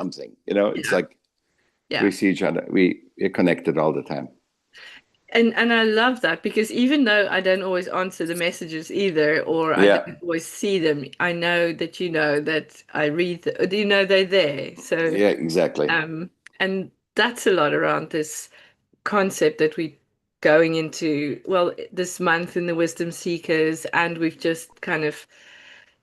something. You know, it's Yeah. like we Yeah. see each other. We're connected all the time. And I love that because even though I don't always answer the messages either, or I Yeah, don't always see them, I know that you know that I read, you know they're there. So, yeah, exactly. um, and that's a lot around this concept that we going into, well, this month in the Wisdom Seekers, and we've just kind of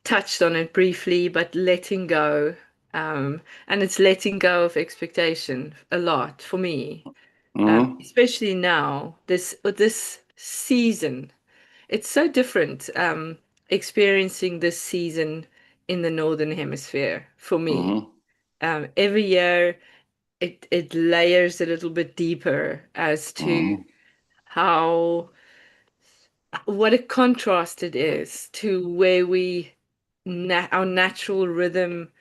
touched on it briefly, but letting go. And it's letting go of expectation a lot for me, Hmm. especially now, this season. It's so different experiencing this season in the Northern Hemisphere for me. Hmm. Every year it layers a little bit deeper as to Hmm. how what a contrast it is to where we our natural rhythm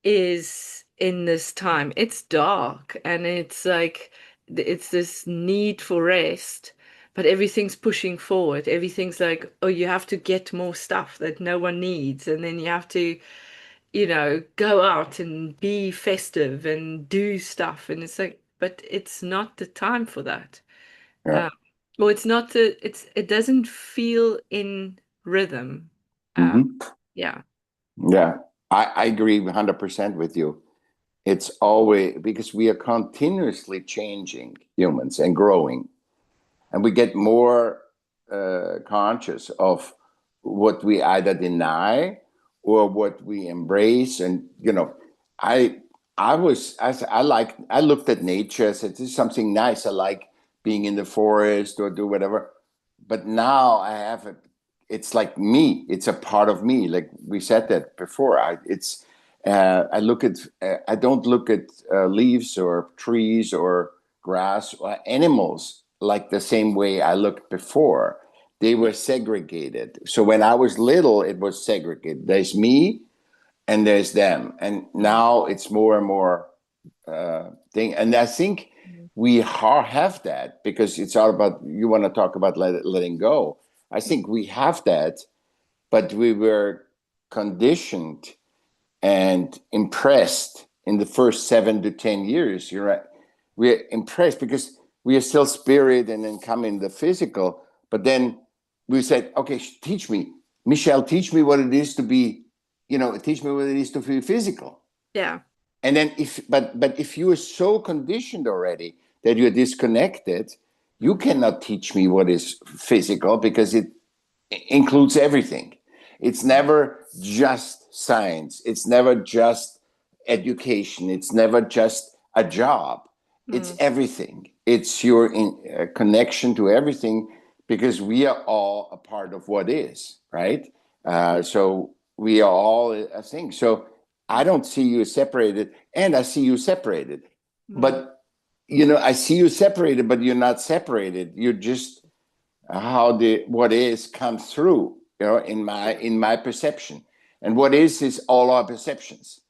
is in this time. It's dark and it's like it's this need for rest, but everything's pushing forward. Everything's like, oh, you have to get more stuff that no one needs, and then you have to, go out and be festive and do stuff. And it's like, but it's not the time for that. Yeah. Um, well, it's not the it doesn't feel in rhythm. Uh, Hmm. yeah. Yeah. I agree 100% with you. It's always because we are continuously changing, humans, and growing, and we get more conscious of what we either deny or what we embrace. And I I looked at nature. I said, this is something nice. I like being in the forest or do whatever. But now I have it. It's like me. It's a part of me. Like we said that before. I look at. I don't look at leaves or trees or grass or animals like the same way I looked before. They were segregated. So when I was little, it was segregated. There's me and there's them. And Mm. now it's more and more thing. And I think we have that because it's all about, you want to talk about letting go. I think we have that, but we were conditioned and impressed in the first 7 to 10 years. You're right. We're impressed because we are still spirit and then come in the physical. But then we said, okay, teach me, Michelle, teach me what it is to be, teach me what it is to be physical. Yeah. And then but if you are so conditioned already that you're disconnected, you cannot teach me what is physical because it includes everything. It's never just science. It's never just education. It's never just a job. It's Mm. everything. It's your connection to everything because we are all a part of what is, right? So we are all a thing. So I don't see you separated, and I see you separated. Mm. But I see you separated, but you're not separated. You're just how the what is comes through, in my perception. And what is all our perceptions.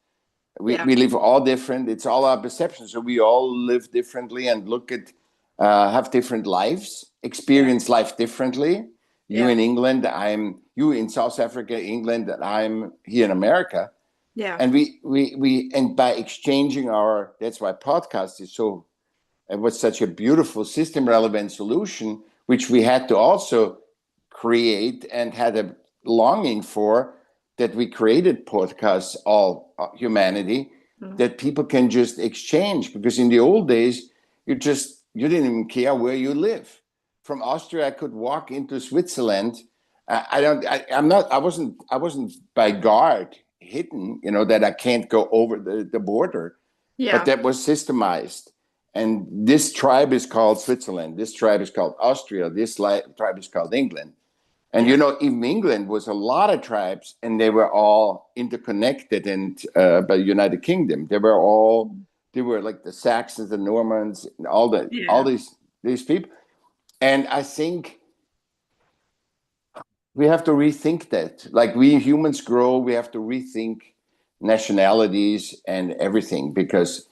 we, Yeah. we live all different. It's all our perceptions, so we all live differently and look at have different lives, Yeah. experience life differently. You Yeah. in England, I'm you in South Africa, England, and I'm here in America. Yeah. And and by exchanging that's why podcast is so, it was such a beautiful system relevant solution, which we had to also create and had a longing for, that we created podcasts, all humanity, Mm. that people can just exchange. Because in the old days, you didn't even care where you live. From Austria, I could walk into Switzerland. I don't. I wasn't by guard hidden. That I can't go over the border, but Yeah. that was systemized. And this tribe is called Switzerland. This tribe is called Austria. This tribe is called England. And Yeah. even England was a lot of tribes, and they were all interconnected. And by the United Kingdom, they were like the Saxons, the Normans, and all Yeah. these people. And I think we have to rethink that. Like we humans grow, we have to rethink nationalities and everything, because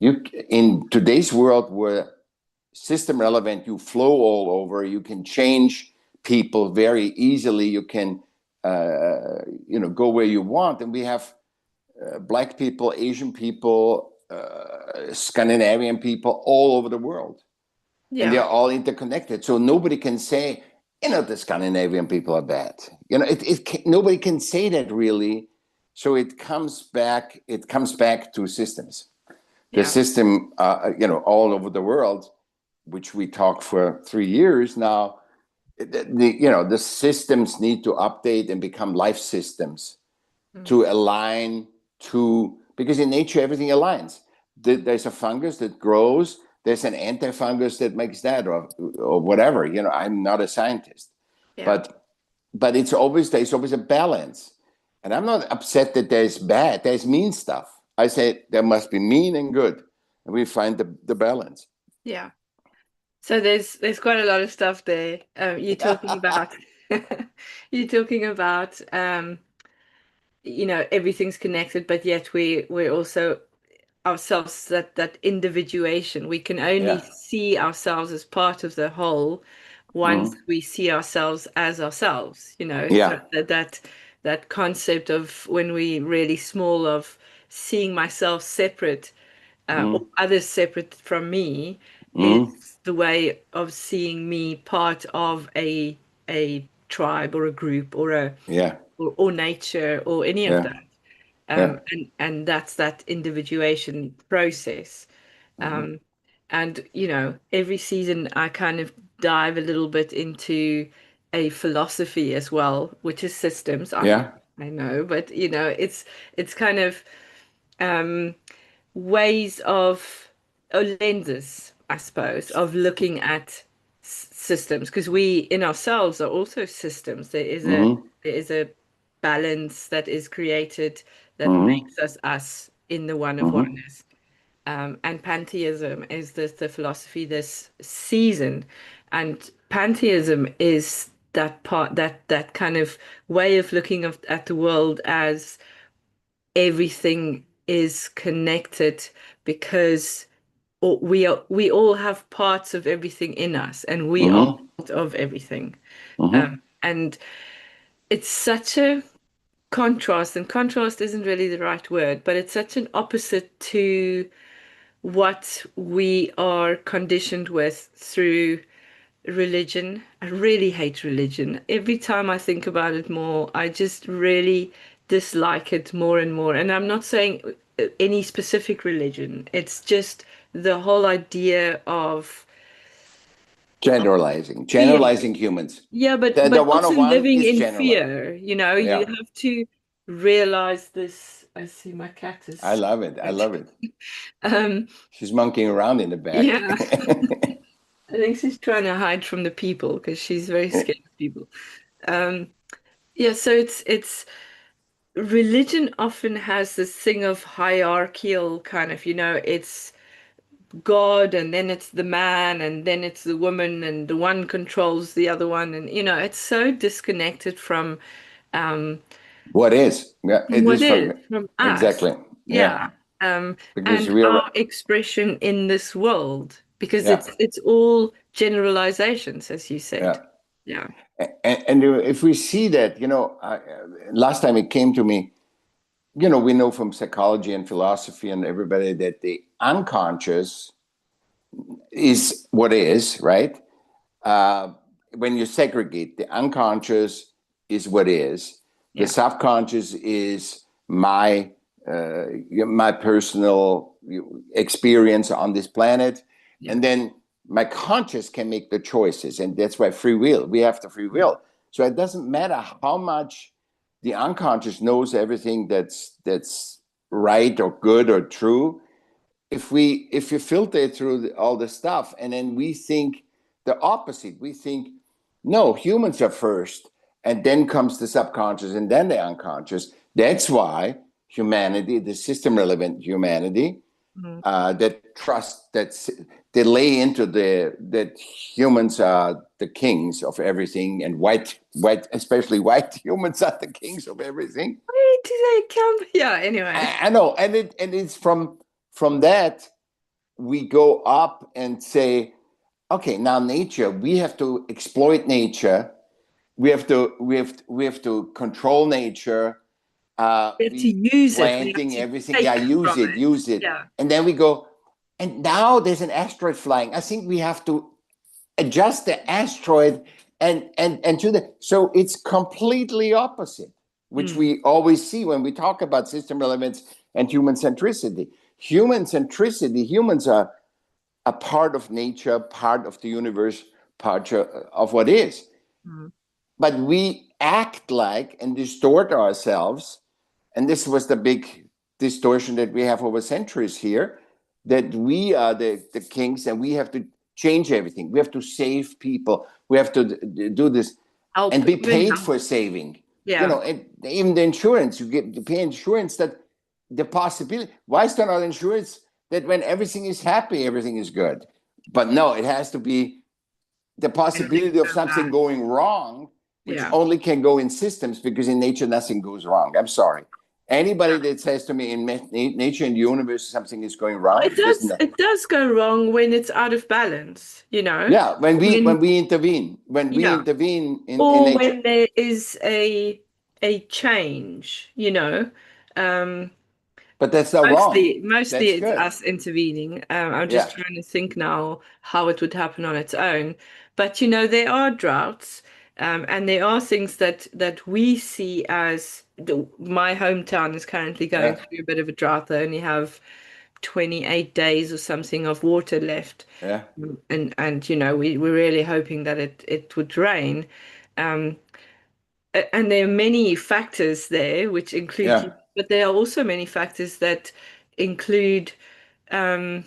you in today's world where system relevant, you flow all over, you can change people very easily, you can go where you want. And we have Black people, Asian people, Scandinavian people, all over the world. And they're Yeah. all interconnected. So nobody can say, the Scandinavian people are bad. Nobody can say that really. So it comes back to systems. The Yeah. system, all over the world, which we talk for 3 years now, the systems need to update and become life systems Mm. to align to, because in nature everything aligns. There's a fungus that grows, there's an antifungus that makes that, or whatever. I'm not a scientist, Yeah. but there's always a balance. And I'm not upset that there's mean stuff. I say there must be mean and good, and we find the balance. Yeah. So there's quite a lot of stuff there. You're talking about you're talking about everything's connected, but yet we're also ourselves, that individuation. We can only Yeah. see ourselves as part of the whole once Mhm. we see ourselves as ourselves, so Yeah. that concept of when we really small, of seeing myself separate, or Mhm. others separate from me, Mhm. is the way of seeing me part of a tribe or a group or Yeah. or nature or any of Yeah. that. Yeah. And that's that individuation process. Mhm. And every season I kind of dive a little bit into a philosophy as well, which is systems. Yeah. I know, but it's kind of um ways of, or lenses, I suppose, of looking at systems, because we in ourselves are also systems. Mhm. There is a balance that is created that Mhm. makes us us in the one of Mhm. oneness. And pantheism is the philosophy this season, and pantheism is that part, that kind of way of looking at the world as everything is connected, because we all have parts of everything in us, and we are Mhm. part of everything. Mhm. And it's such a contrast, and contrast isn't really the right word, but it's such an opposite to what we are conditioned with through religion. I really hate religion. Every time I think about it more, I just really dislike it more and more. And I'm not saying any specific religion. It's just the whole idea of fear. Generalizing humans. Yeah, The but one also of one living is in generalized. fear. You Yeah. have to realize this. I see my cat I is. love it. I love it. Um, She's monkeying around in the back. yeah. I think she's trying to hide from the people because she's very scared of people. Um, yeah, so it's religion often has this thing of hierarchical kind of, it's God, and then it's the man, and then it's the woman, and the one controls the other one, and it's so disconnected um What is? Yeah, from it what is is, from from us. exactly. Yeah. Yeah. Because And we our are, expression in this world, because yeah. it's all generalizations, as you said. Yeah. Yeah. And if we see that, last time it came to me, we know from psychology and philosophy and everybody that the unconscious is what is, right? Uh, when you segregate, the unconscious is what is. The Yeah. subconscious is my personal experience on this planet, Yeah. and then my conscious can make the choices, and that's why free will. We have the free will, so it doesn't matter how much the unconscious knows everything that's right or good or true. If you filter through all the stuff, and then we think the opposite, we think no, humans are first, and then comes the subconscious, and then the unconscious. That's why humanity, the system relevant humanity, Mhm. that trust, they lay into that humans are the kings of everything, and especially white humans are the kings of everything. Where do they come? Yeah, anyway. I know, and it's from that we go up and say, okay, now nature, we have to exploit nature, we have to control nature, We have to we use it. We have planting to everything. Yeah, take from it. use it. Yeah. And then we go, and now there's an asteroid flying. I think we have to adjust the asteroid and to the, so it's completely opposite, which we always see when we talk about system relevance and human centricity. Human centricity, humans are a part of nature, part of the universe, part of what is. But we act like and distort ourselves, and this was the big distortion that we have over centuries here, that we are the kings and we have to change everything. We have to save people. We have to do this Help and be even paid help. for saving. Yeah. You know, and even the insurance, you get to pay insurance that the possibility. Why is there not insurance that when everything is happy, everything is good? But no, it has to be the possibility of something going wrong, which Yeah. only can go in systems, because in nature nothing goes wrong. I'm sorry. Anybody that says to me in nature and the universe something is going wrong, It does go wrong when it's out of balance, you know. Yeah, when we intervene, in Or nature. when there is a change, you know. But that's not wrong. Mostly That's it's good. us intervening. I'm just Yeah. trying to think now how it would happen on its own. But you know, there are droughts, and there are things that we see as my hometown is currently going Yeah. through a bit of a drought. They only have 28 days or something of water left. Yeah. And you know, we're really hoping that it would rain. Um, and there are many factors there which include, Yeah. but there are also many factors that include um,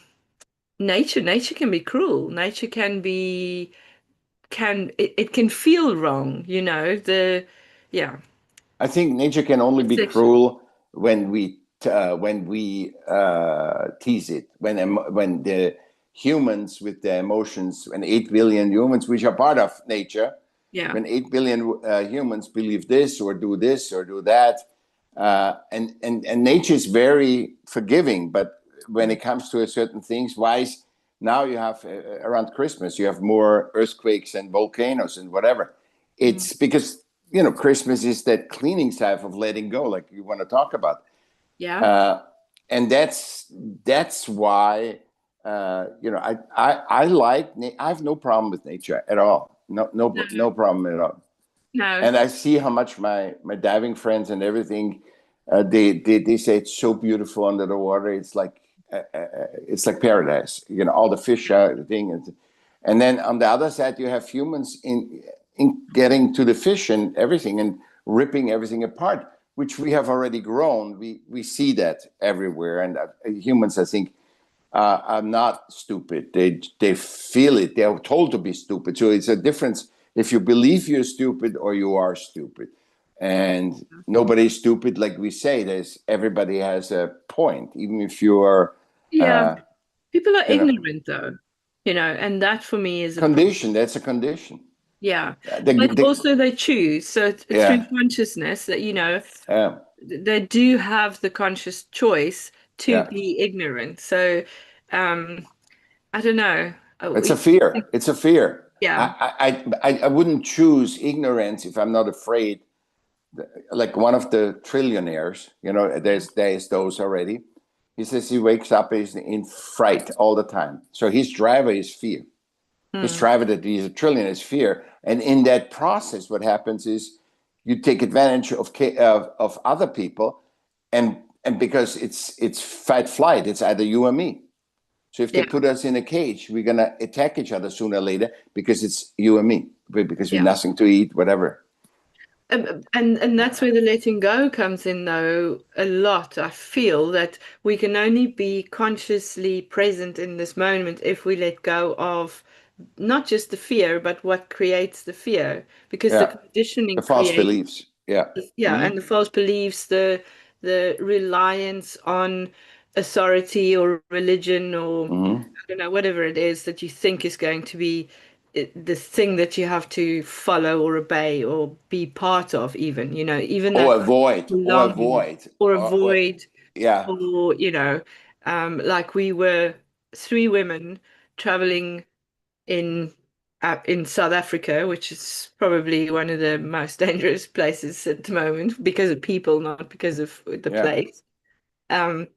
nature. Nature can be cruel. Nature can be it can feel wrong, you know, yeah. I think nature can only be Perception. cruel when we tease it. When the humans with their emotions, when 8 billion humans, which are part of nature, Yeah. when 8 billion humans believe this or do that, and nature is very forgiving. But when it comes to a certain things, wise, now you have around Christmas, you have more earthquakes and volcanoes and whatever. It's because Christmas is that cleaning type of letting go, like you want to talk about. Yeah. And that's why I like I have no problem with nature at all. No problem at all. No. And I see how much my diving friends and everything, they say it's so beautiful under the water. It's like paradise. All the fish are the thing, and then on the other side you have humans in getting to the fish and everything and ripping everything apart, which we have already grown. We see that everywhere, and humans, I think, are not stupid. They feel it. They're told to be stupid. So it's a difference if you believe you're stupid or you are stupid. And nobody's stupid, like we say. Everybody has a point, even if you are. Yeah. People are You know, ignorant though, you know, and that for me is a problem. condition. That's a condition. Yeah. But The, also they choose. So through yeah, consciousness that, you know, yeah, they do have the conscious choice to yeah. be ignorant. So, um, I don't know. It's a fear. It's a fear. Yeah. I wouldn't choose ignorance if I'm not afraid. Like one of the trillionaires, there's those already. He says he wakes up is in fright all the time. So his driver is fear. His driver that he's a trillionaire is fear. And in that process, what happens is you take advantage of other people, and because it's fight flight, it's either you or me. So if they Yeah. put us in a cage, we're gonna attack each other sooner or later because it's you and me, because we have Yeah. nothing to eat, whatever. And that's where the letting go comes in, though, a lot. I feel that we can only be consciously present in this moment if we let go of not just the fear, but what creates the fear, because the Yeah, the conditioning false creates, beliefs. Yeah. yeah, Mm-hmm. and the false beliefs, the reliance on authority or religion or Mm-hmm. I don't know, whatever it is that you think is going to be the thing that you have to follow or obey or be part of, even, you know, even Or that avoid, or belonging avoid, or avoid, yeah, or, you know, like we were three women traveling in in South Africa, which is probably one of the most dangerous places at the moment because of people, not because of the Yeah. place. Um,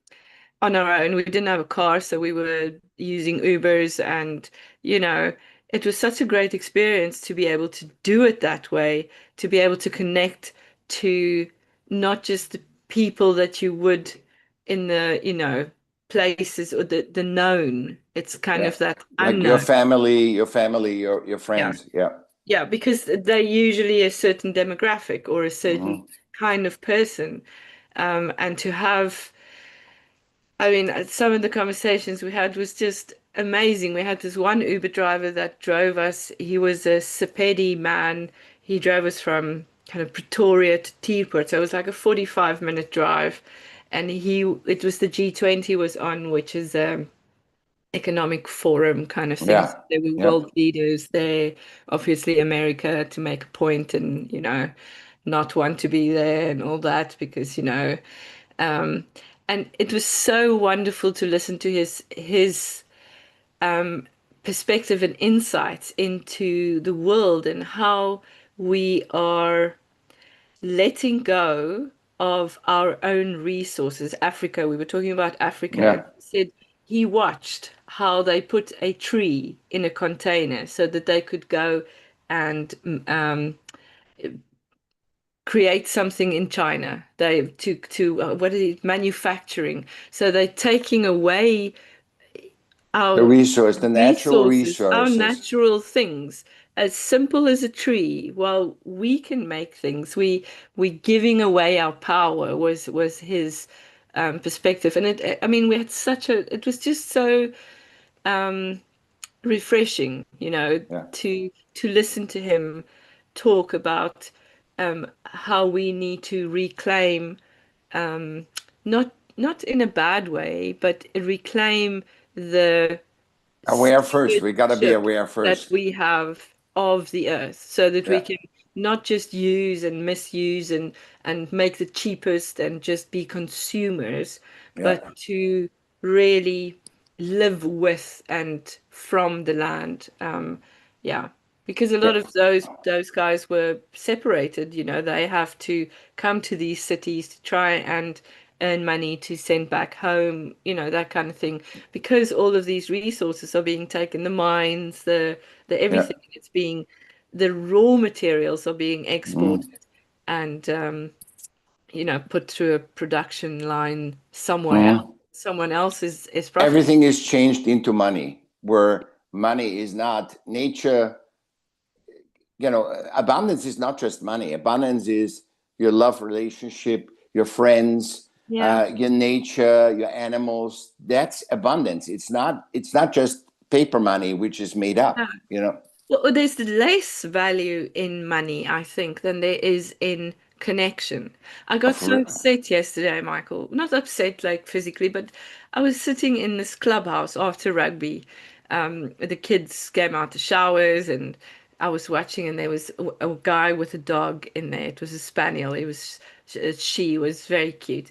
on our own. We didn't have a car, so we were using Ubers, and you know, it was such a great experience to be able to do it that way, to be able to connect to not just the people that you would in the, places or the known. It's kind Yeah. of that Like your unknown. family, your Yeah. friends. Yeah. Yeah, because they're usually a certain demographic or a certain Hmm. kind of person. And to have I mean, some of the conversations we had was just amazing. We had this one Uber driver that drove us. He was a Sepedi man. He drove us from kind of Pretoria to Teapot. So it was like a 45-minute drive. And it was the G20 was on, which is economic forum kind of thing. So Yeah. there were Yeah. world leaders there, obviously America to make a point and, not want to be there and all that because, um, and it was so wonderful to listen to his perspective and insights into the world and how we are letting go of our own resources. Africa, we were talking about Africa, and Yeah. he said he watched how they put a tree in a container so that they could go and create something in China. They to what is it, manufacturing. So they're taking away The our resource, the natural resources, our resources. natural things, as simple as a tree. Well, we can make things. We giving away our power was his perspective, and I mean, we had it was just so refreshing, Yeah. to listen to him talk about how we need to reclaim, not in a bad way, but reclaim the Aware first. We got to be stewardship aware that first. we have of the earth, so that we Yeah. can not just use and misuse and make the cheapest and just be consumers, Yeah. but to really live with and from the land. Yeah, because a Yeah. lot of those guys were separated, they have to come to these cities to try and earn money to send back home, that kind of thing. Because all of these resources are being taken, the mines, the Yeah. everything, the raw materials are being Mm. exported and put through a production line somewhere else. Mm. Someone else is profiting. Everything is changed into money, where money is not nature. Abundance is not just money. Abundance is your love relationship, your friends, Yeah. your nature, your animals. That's abundance. It's not just paper money, which is made Yeah. up. Well, there's less value in money, I think, than there is in connection. I got Of so upset yesterday, Michael. Not upset like physically, but I was sitting in this clubhouse after rugby. The kids came out the showers and I was watching, and there was a guy with a dog in there. It was a spaniel. She was very cute.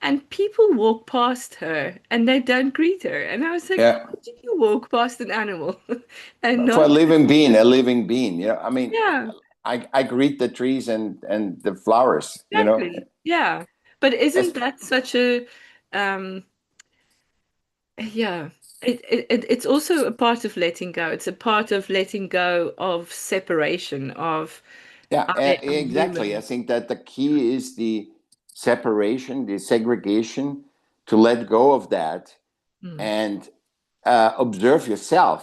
And people walk past her and they don't greet her. And I was like, Yeah. how do you walk past an animal and For a not? living being, a living being. I mean, Yeah, I greet the trees and the flowers. exactly. Yeah. But isn't As that such a um yeah. It's also a part of letting go. It's a part of letting go of separation of Yeah, I'm exactly. I human. think that the key is the separation, the segregation, to let go of that Mm. and observe yourself,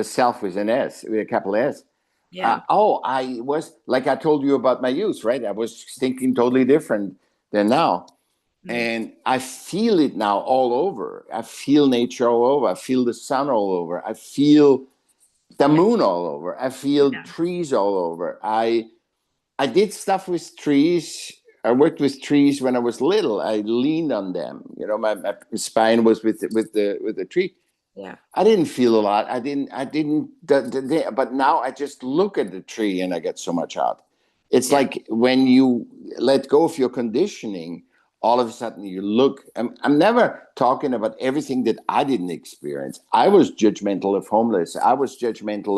the self with an S, with a capital S. Yeah. I was, like I told you about my youth, right? I was thinking totally different than now. Mm. And I feel it now all over. I feel nature all over. I feel the sun all over. I feel the Yeah. moon all over. I feel Yeah. trees all over. I did stuff with trees. I worked with trees when I was little. I leaned on them. My spine was with the tree. Yeah. I didn't feel a lot. I didn't. But now I just look at the tree and I get so much out. It's Yeah. like when you let go of your conditioning, all of a sudden you look. I'm never talking about everything that I didn't experience. I was judgmental of homeless. I was judgmental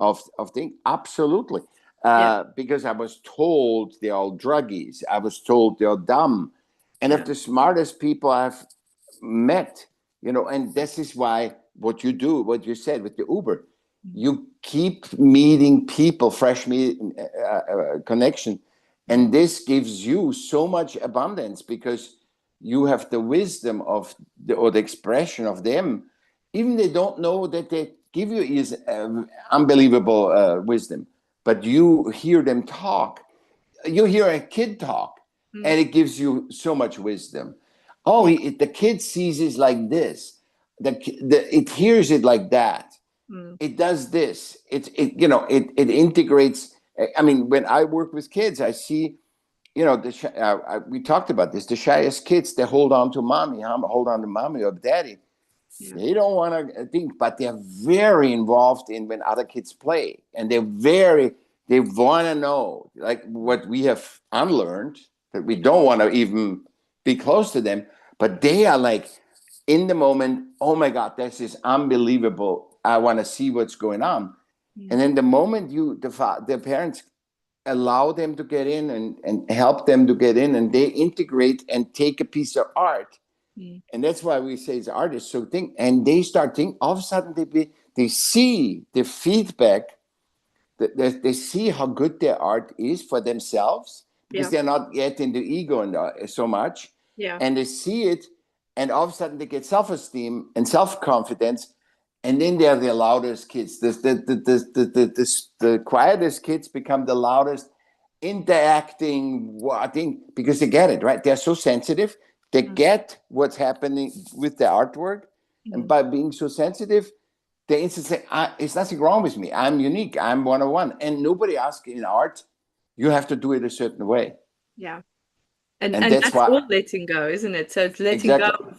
of things. Absolutely. Yeah. Because I was told they're all druggies. I was told they're dumb. And Yeah. if the smartest people I've met, and this is why what you do, what you said with the Uber, you keep meeting people, fresh connection. And this gives you so much abundance because you have the wisdom of or the expression of them. Even they don't know that they give you is unbelievable wisdom, but you hear them talk. You hear a kid talk, Mm. and it gives you so much wisdom. Oh, the kid sees it like this. It hears it like that. Mm. It does this. It integrates. I mean, when I work with kids, I see, we talked about this. The shyest kids, they hold on to mommy, hold on to mommy or daddy. Yeah. They don't want to think, but they're very involved in when other kids play, and they want to know, like what we have unlearned, that we don't want to even be close to them, but they are like in the moment. Oh my God, this is unbelievable. I want to see what's going on. And then the moment the parents allow them to get in and help them to get in, and they integrate and take a piece of art. And that's why we say it's artists. So think, and they start thinking, all of a sudden they see the feedback, they see how good their art is for themselves because Yeah. they're not yet in the ego so much. Yeah. And they see it, and all of a sudden they get self-esteem and self-confidence. And then they're the loudest kids. The quietest kids become the loudest, interacting. I think because they get it, right? They're so sensitive. They get what's happening with the artwork. And by being so sensitive, they instantly say, "It's nothing wrong with me. I'm unique. I'm one of one." And nobody asks in art, you have to do it a certain way. Yeah. And And that's that's why, all letting go, isn't it? So it's letting go exactly.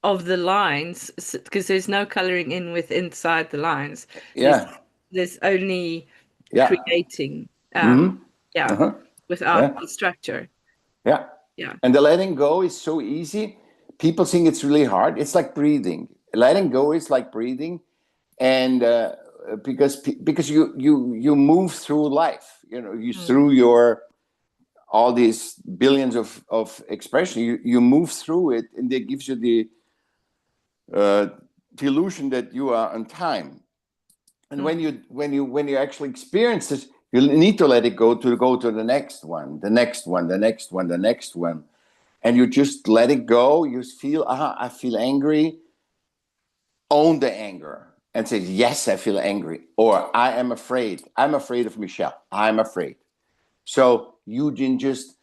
of the lines because there's no coloring in with inside the lines. There's Yeah. there's only Yeah. creating, Hmm. yeah, Uh-huh. without Yeah. the structure. Yeah. Yeah. And the letting go is so easy. People think it's really hard. It's like breathing. Letting go is like breathing, and because you move through life. You through your all these billions of expression. You move through it, and it gives you uh, the illusion that you are on time. And when you actually experience it, you need to let it go to the next one, the next one, the next one, the next one, and you just let it go. You feel, I feel angry. Own the anger and say, yes, I feel angry, or I am afraid. I'm afraid of Michelle. I'm afraid. So you can just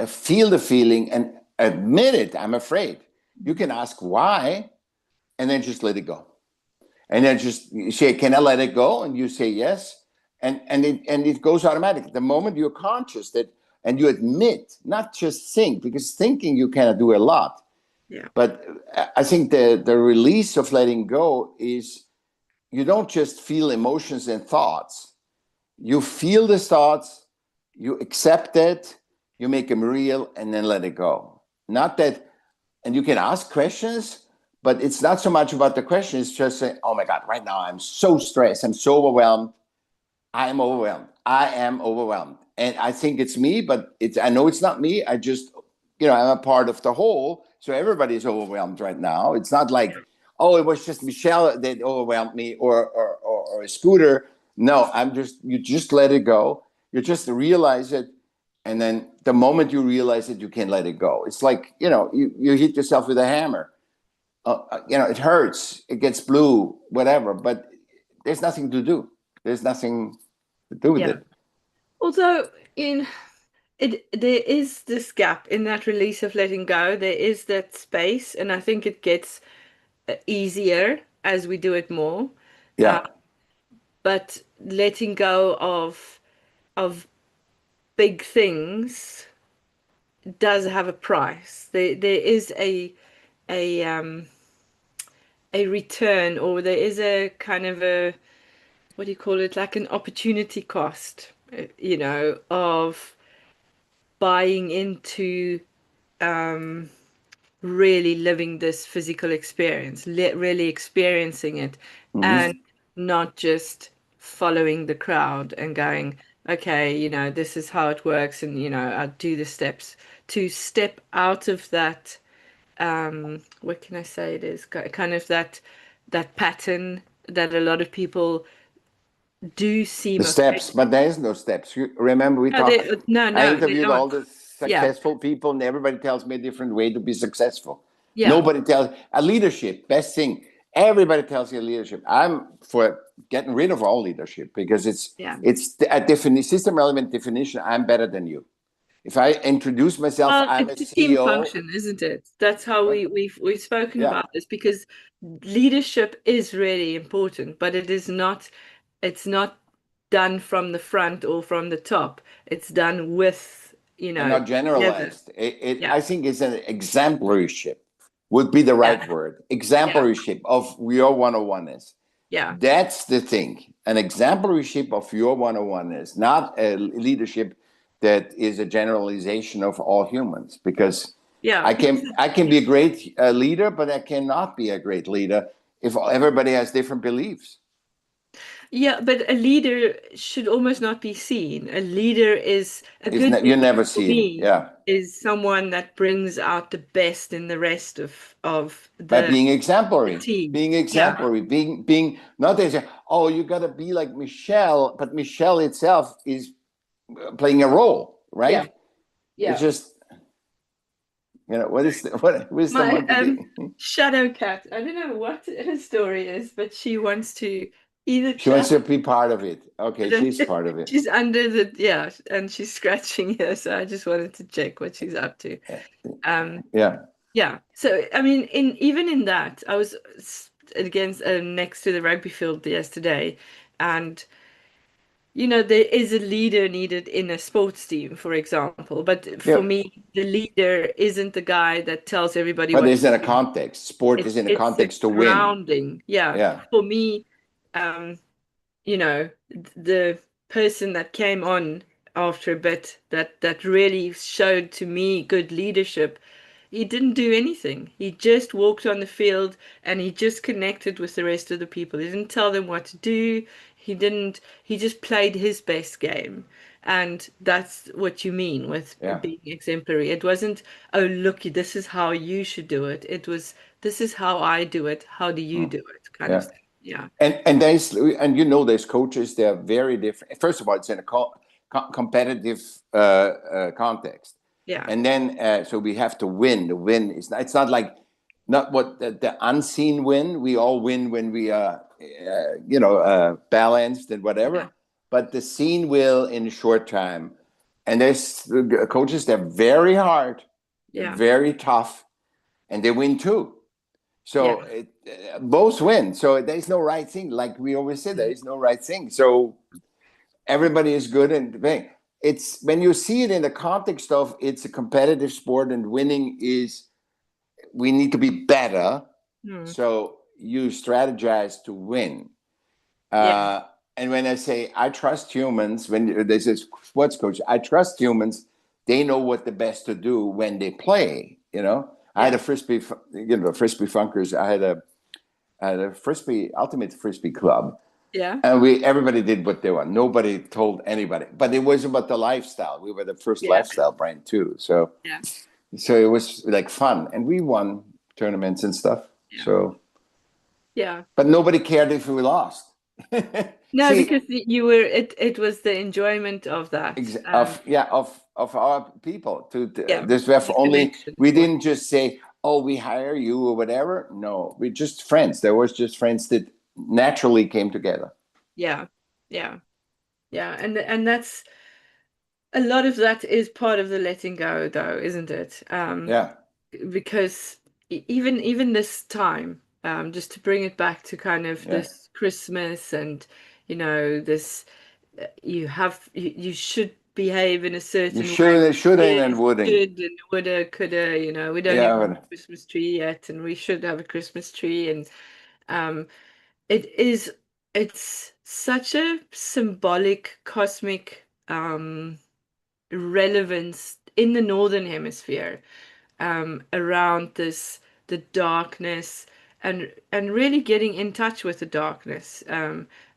feel the feeling and admit it. I'm afraid. You can ask why, and then just let it go. And then just say, "Can I let it go?" And you say yes, and it goes automatic. The moment you're conscious that, and you admit, not just think, because thinking you cannot do a lot. Yeah. But I think the release of letting go is you don't just feel emotions and thoughts. You feel the thoughts, you accept it, you make them real, and then let it go. Not that, and you can ask questions, but it's not so much about the question. It's just saying, "Oh my God, right now I'm so stressed. I'm so overwhelmed. I am overwhelmed. I am overwhelmed." And I think it's me, but I know it's not me. I just, I'm a part of the whole. So everybody's overwhelmed right now. It's not like, oh, it was just Michelle that overwhelmed me or a scooter. No, you just let it go. You just realize it. And then the moment you realize it, you can let it go. It's like, you hit yourself with a hammer. It hurts. It gets blue, whatever, but there's nothing to do. There's nothing to do with Yeah. it. Although in there is this gap in that release of letting go. There is that space, and I think it gets easier as we do it more. Uh, Yeah. but letting go of big things does have a price. There is a a return, or there is a kind of a, what do you call it, like an opportunity cost, of buying into really living this physical experience, really experiencing it, Hmm. and not just following the crowd and going, okay, this is how it works, and I do the steps to step out of that. What can I say? It is kind of that pattern that a lot of people do The seem okay. steps, but there is no steps. You remember we No, talked. I they interviewed all aren't. the Yeah, successful people, and everybody tells me a different way to be successful. yeah, Nobody tells a leadership. Best thing. Everybody tells you leadership. I'm for getting rid of all leadership because yeah. it's a system relevant definition. I'm better than you. If I introduce myself, Well, I'm a it's a team CEO. function, isn't it? That's how What? we've spoken Yeah, about this, because leadership is really important, but it's not done from the front or from the top. It's done with, and not together. generalized. Yeah, I think it's an exemplaryship would be the right yeah, word. yeah, Exemplaryship of your 101 is. yeah, That's the thing. An exemplaryship of your 101 is not a leadership that is a generalization of all humans. Because yeah. I Because can I can be a great leader, but I cannot be a great leader if everybody has different beliefs. yeah, but a leader should almost not be seen. A It's good you leader never for see it. me Yeah. is someone that brings out the best in the rest of By the being exemplary, team. being Yeah, exemplary, being not as oh you got to be like Michelle, but Michelle itself is playing a role, yeah, right? It's yeah. just what is what wisdom My want to be. shadow cat, I don't know what her story is, but she wants to either She wants chat. to be part of it. I Okay, don't she's part of it. She's under the, yeah, and she's scratching here, so I just wanted to check what she's up to. Um, Yeah, yeah. So I mean, in even in that, I was against next to the rugby field yesterday, and there is a leader needed in a sports team, for example. But for yeah. me, the leader isn't the guy that tells everybody But what it's to in a do. context. Sport is in a It's the context to win. grounding. Yeah. Yeah, For me, um, the person that came on after a bit that really showed to me good leadership, he didn't do anything. He just walked on the field and he just connected with the rest of the people. He didn't tell them what to do. He just played his best game. And that's what you mean with yeah. being exemplary. It wasn't, oh, look, this is how you should do it. It was, this is how I do it. How do you Mm, do it? Kind of yeah. thing. Yeah. There's coaches. They're very different. First of all, it's in a competitive context, Yeah. and then so we have to win. The win is not, it's not like not what the unseen win. We all win when we are balanced and Yeah. whatever. But the seen will in a short time, and there's coaches. They're very hard, they're Yeah. very tough, and they win too. Yeah. So both win. So there is no right thing. Like we always say, there is no right thing. So everybody is good and playing. It's when you see it in the context of it's a competitive sport and winning is we need to be better. Mm. So you strategize to win. Yeah. Uh, and when I say I trust humans, when there's a sports coach, I trust humans. They know what the best to do when they play. I had Yeah. a frisbee, frisbee funkers. I had a frisbee ultimate frisbee club, Yeah. and we everybody did what they want. Nobody told anybody, but it was about the lifestyle. We were the first Yeah. lifestyle brand too, so Yeah. it was like fun, and we won tournaments and stuff. Yeah. So, Yeah. but nobody cared if we lost. No, See, because you were it was the enjoyment of that. of our people to Yeah. this. We have The only connection we point. didn't just say, "Oh, we hire you" or whatever. No, we just friends. There was just friends that naturally came together. Yeah. Yeah. Yeah. And that's a lot of that is part of the letting go though, isn't it? Yeah. Because even this time, just to bring it back to kind of Yeah. this Christmas and this you should behave in a You certain way. shouldn't and Yes, wouldn't. should and woulda, coulda, we don't Yeah, even have but a Christmas tree yet, and we should have a Christmas tree. And um, it is, it's such a symbolic, cosmic relevance in the Northern Hemisphere around the darkness and really getting in touch with the darkness.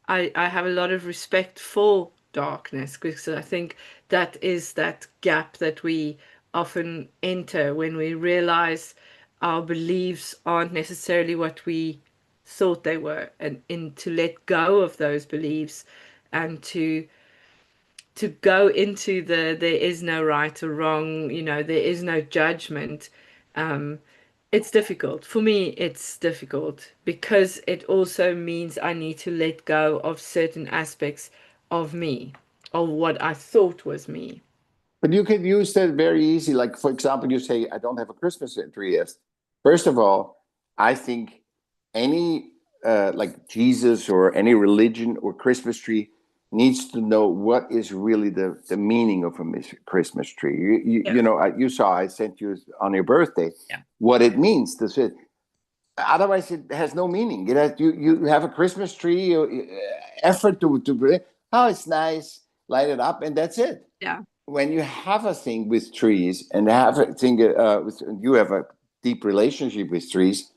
I have a lot of respect for darkness because I think that is that gap that we often enter when we realize our beliefs aren't necessarily what we thought they were, and to let go of those beliefs and to go into there is no right or wrong, there is no judgment. Um, it's difficult. For me, it's difficult because it also means I need to let go of certain aspects of me, of what I thought was me. But you could use that very easy. Like, for example, you say, I don't have a Christmas tree. Yes. First of all, I think any, like Jesus or any religion or Christmas tree needs to know what is really the meaning of a Christmas tree. Yeah, You saw I sent you on your birthday yeah, what it means to say. Otherwise, it has no meaning. You have a Christmas tree, effort to oh, it's nice, light it up, and that's it. yeah, When you have a thing with trees and have a thing you have a deep relationship with trees,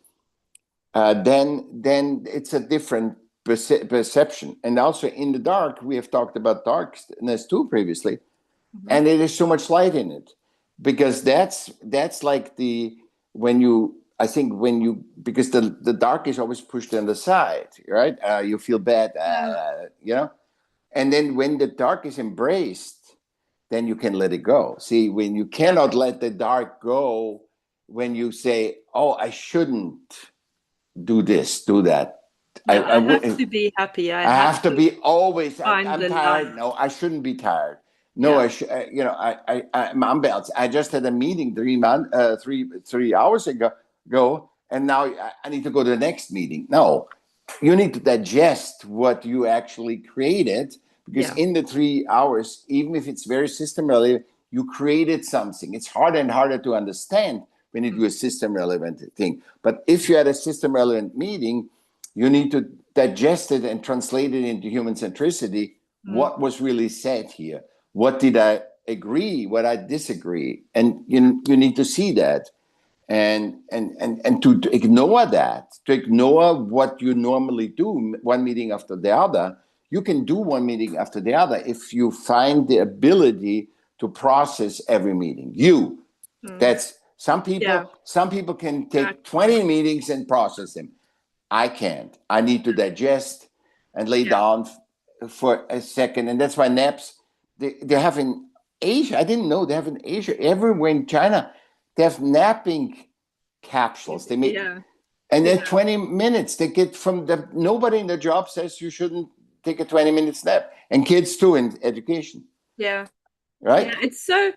then it's a different perception. And also in the dark, we have talked about darkness too previously, mhm, and there is so much light in it because that's like the when you I think when you because the dark is always pushed on the side, right? You feel bad, yeah, and then when the dark is embraced, then you can let it go. See, when you yeah, cannot let the dark go, when you say, "Oh, I shouldn't do this, do that," yeah. I I have would. to be happy. I I have have to to be always. find I'm the tired. light. No, I shouldn't be tired. No, Yeah, I should. I'm belts. I just had a meeting 3 hours ago, and now I need to go to the next meeting. No, you need to digest what you actually created because yeah, in the 3 hours, even if it's very system relevant, you created something. It's harder and harder to understand when you mm, do a system relevant thing. But if you had a system relevant meeting, you need to digest it and translate it into human centricity. mm, What was really said here? What did I agree? What I disagree? And you need to see that and to ignore that, to ignore what you normally do one meeting after the other. You can do one meeting after the other if you find the ability to process every meeting. mm. That's some Yeah, people. Some people can take exactly. 20 meetings and process them. I can't. I need to digest and lay Yeah, down for a second. And that's why naps, they have in Asia, I didn't know they have in Asia, everywhere in China, they have napping capsules. They make, yeah, and yeah, then 20 minutes they get from nobody in the job says you shouldn't take a 20 minute nap. And kids too in education, yeah. Yeah, right? it's so,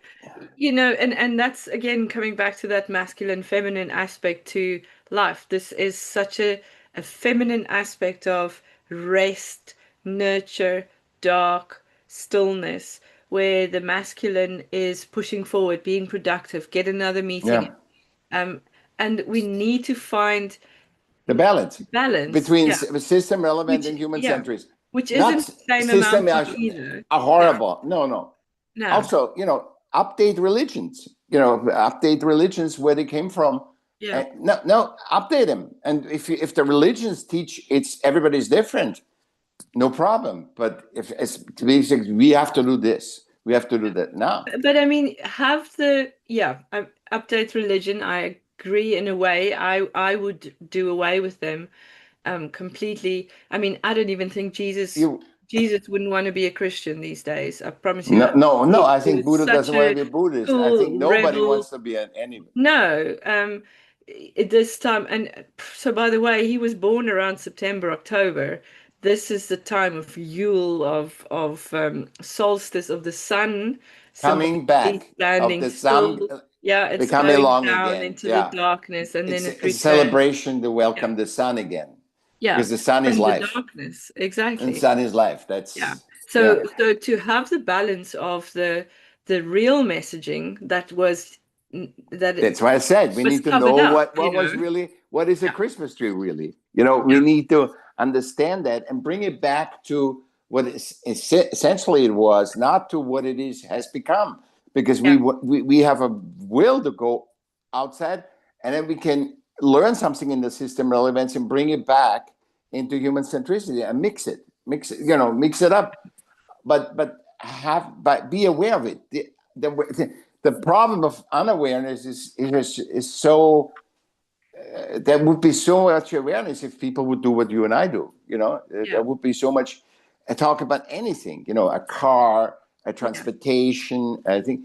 and that's again coming back to that masculine feminine aspect to life. This is such a feminine aspect of rest, nurture, dark, stillness, where the masculine is pushing forward, being productive, get another meeting. Yeah. Um, and we need to find The balance balance, between yeah, system relevant which and human yeah, centrist. which Not isn't the same system amount of are either. No, horrible. No, no. no, Also, update religions. Update religions where they came from. yeah. And no, no, update them. And if the religions teach it's everybody's different, no problem. But if it's basically we have to do this, we have to do that now. But I mean, have the update religion. I agree in a way. I would do away with them completely. I mean, I don't even think You Jesus wouldn't want to be a Christian these days. I promise you no, that. no, no. I He think was Buddha such doesn't want to a be a Buddhist. I think cool nobody rebel. wants to be an enemy. No, at this time, and so by the way, he was born around September, October. This is the time of Yule, of solstice of the sun, Coming symbolically back of standing the sun still. Yeah, it's becoming going long down again. into the Yeah. darkness and then It's it a returns. celebration to Yeah, welcome the sun again yeah, because the sun is from the life darkness. and Exactly. sun is life. Yeah. That's yeah. So to have the balance of the real messaging that was that it That's why I said we was need to covered know up, what was really what is a Yeah. Christmas tree really. Yeah. We need to understand that and bring it back to what essentially it was, not to what it is has become. Because Yeah. we have a will to go outside, and then we can learn something in the system relevance and bring it back into human centricity and mix it. mix it up, but be aware of it. The problem of unawareness is so there would be so much awareness if people would do what you and I do. There would be so much talk about anything. A car, a transportation. I think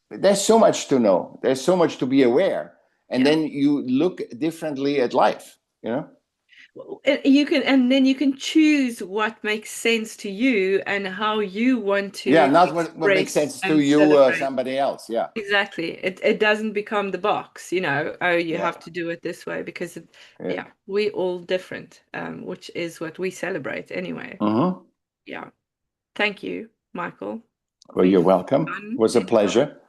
there's so much to know. There's so much to be aware, and then you look differently at life. And then you can choose what makes sense to you and how you want to Not what makes sense to you or somebody else. Yeah, exactly. It doesn't become the box, you have to do it this way because we're all different, which is what we celebrate anyway. Yeah. Thank you, Michael. Well, you're welcome. It was a pleasure.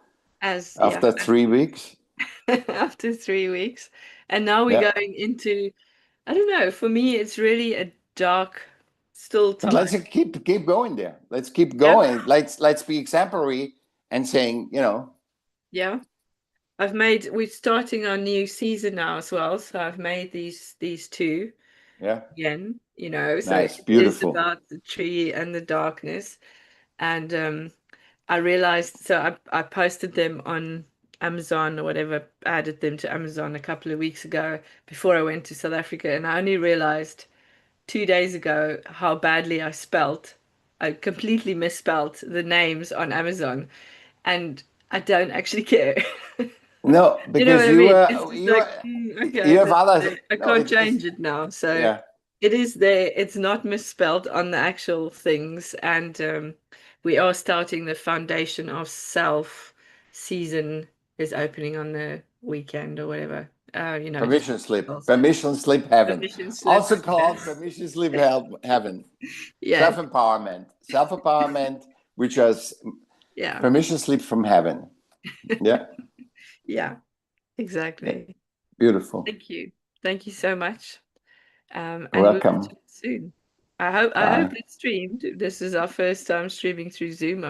After 3 weeks. After 3 weeks. And now we're going into, I don't know, for me, it's really a dark, still time. But let's keep going there. Let's keep going. Let's be exemplary and saying, Yeah. We're starting our new season now as well. So I've made these two. Yeah. Again, so nice, beautiful. It's about the tree and the darkness. And I realized, so I posted them on Amazon or whatever, added them to Amazon a couple of weeks ago before I went to South Africa, and I only realized 2 days ago how badly I completely misspelt the names on Amazon, and I don't actually care. No, because you have others. I can't change it now, so it is there. It's not misspelled on the actual things, and we are starting the Foundation of Self season is opening on the weekend or whatever. Permission slip heaven. Also called permission slip heaven. Self-empowerment, which is permission slip from heaven. Yeah. Yeah, exactly. Beautiful. Thank you so much. And welcome. We'll soon. I hope it's streamed. This is our first time streaming through Zoom.